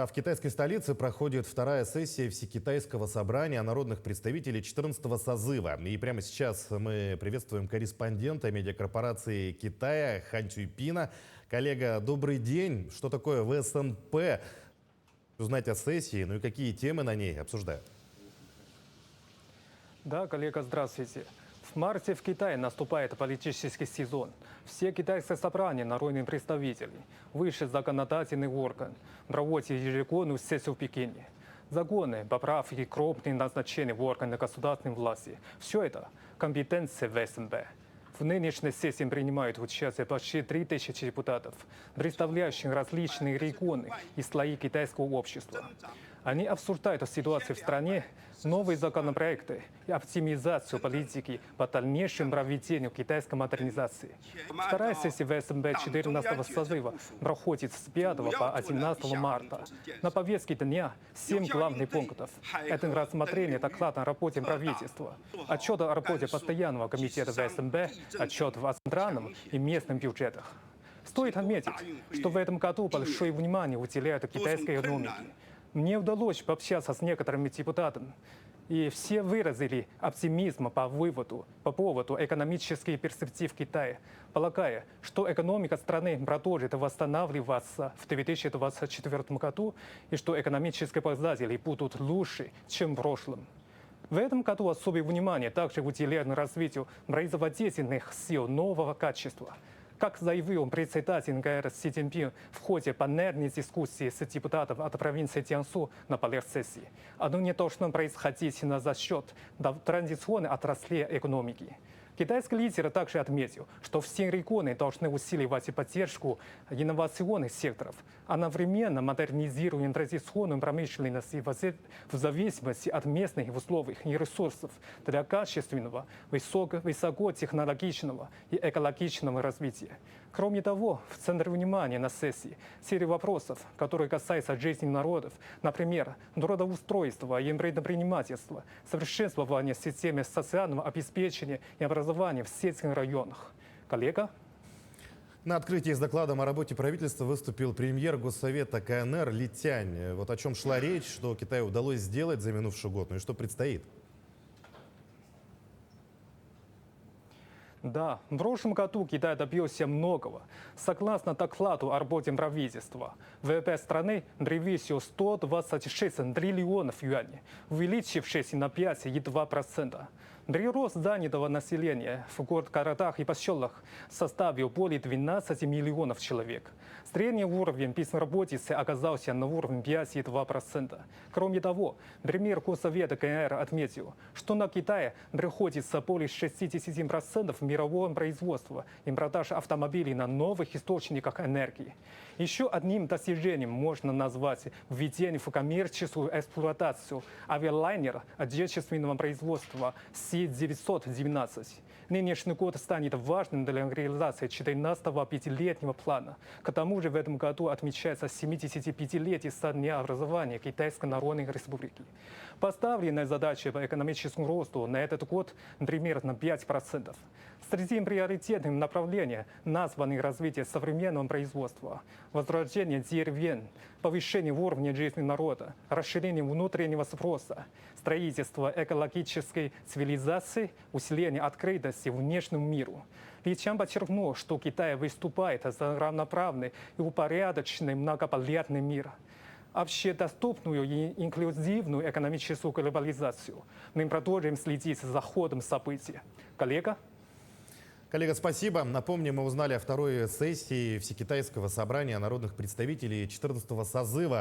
В китайской столице проходит вторая сессия Всекитайского собрания народных представителей 14-го созыва. И прямо сейчас мы приветствуем корреспондента медиакорпорации Китая Хань Цюйпина. Коллега, добрый день. Что такое ВСНП? Узнать о сессии, ну и какие темы на ней обсуждают? Да, коллега, здравствуйте. В марте в Китае наступает политический сезон. Все китайские собрания народных представителей, высший законодательный орган, проводят ежегодную сессию в Пекине. Законы, поправки, крупные назначения в органы государственной власти – все это компетенция ВСНП. В нынешней сессии принимают участие почти 3000 депутатов, представляющих различные регионы и слои китайского общества. Они обсуждают ситуацию в стране, новые законопроекты и оптимизацию политики по дальнейшему проведению китайской модернизации. Вторая сессия ВСНП 14-го созыва проходит с 5 по 11 марта. На повестке дня 7 главных пунктов. Это рассмотрение доклада о работе правительства, отчет о работе постоянного комитета ВСНП, отчет о центральном и местном бюджетах. Стоит отметить, что в этом году большое внимание уделяют китайской экономике. Мне удалось пообщаться с некоторыми депутатами, и все выразили оптимизм по поводу экономических перспектив Китая, полагая, что экономика страны продолжит восстанавливаться в 2024 году и что экономические показатели будут лучше, чем в прошлом. В этом году особое внимание также уделяют развитию производительных сил нового качества. Как заявил председатель КР Си Цзиньпин в ходе панельной дискуссии с депутатом от провинции Цзянсу на пленэр-сессии, оно не должно происходить за счет традиционной отрасли экономики. Китайский лидер также отметил, что все регионы должны усиливать поддержку инновационных секторов, одновременно модернизируя традиционную промышленность в зависимости от местных условий и ресурсов для качественного, высокотехнологичного и экологичного развития. Кроме того, в центре внимания на сессии серия вопросов, которые касаются жизни народов, например, трудоустройства и предпринимательства, совершенствования системы социального обеспечения и образования в сельских районах. Коллега? На открытии с докладом о работе правительства выступил премьер Госсовета КНР Ли Тянь. Вот о чем шла речь, что Китаю удалось сделать за минувший год, ну и что предстоит. Да, в прошлом году Китай добился многого. Согласно докладу о работе правительства, ВВП страны превысил 126 триллионов юаней, увеличившись на 5,2%. Прирост занятого населения в городах и поселках составил более 12 миллионов человек. Средний уровень безработицы оказался на уровне 5,2%. Кроме того, премьер Госсовета КНР отметил, что на Китае приходится более 60% мирового производства и продаж автомобилей на новых источниках энергии. Еще одним достижением можно назвать введение в коммерческую эксплуатацию авиалайнера отечественного производства Си-919. Нынешний год станет важным для реализации 14-го пятилетнего плана. К тому же в этом году отмечается 75-летие со дня образования Китайской Народной Республики. Поставленная задача по экономическому росту на этот год примерно 5%. Среди приоритетных направлений названы развитие современного производства, возрождение деревень, повышение уровня жизни народа, расширение внутреннего спроса, строительство экологической цивилизации, усиление открытости внешнему миру. Ли Тянь подчеркнул, что Китай выступает за равноправный и упорядоченный многополярный мир. Общедоступную и инклюзивную экономическую глобализацию. Мы продолжим следить за ходом событий. Коллега? Коллега, спасибо. Напомню, мы узнали о второй сессии Всекитайского собрания народных представителей 14-го созыва.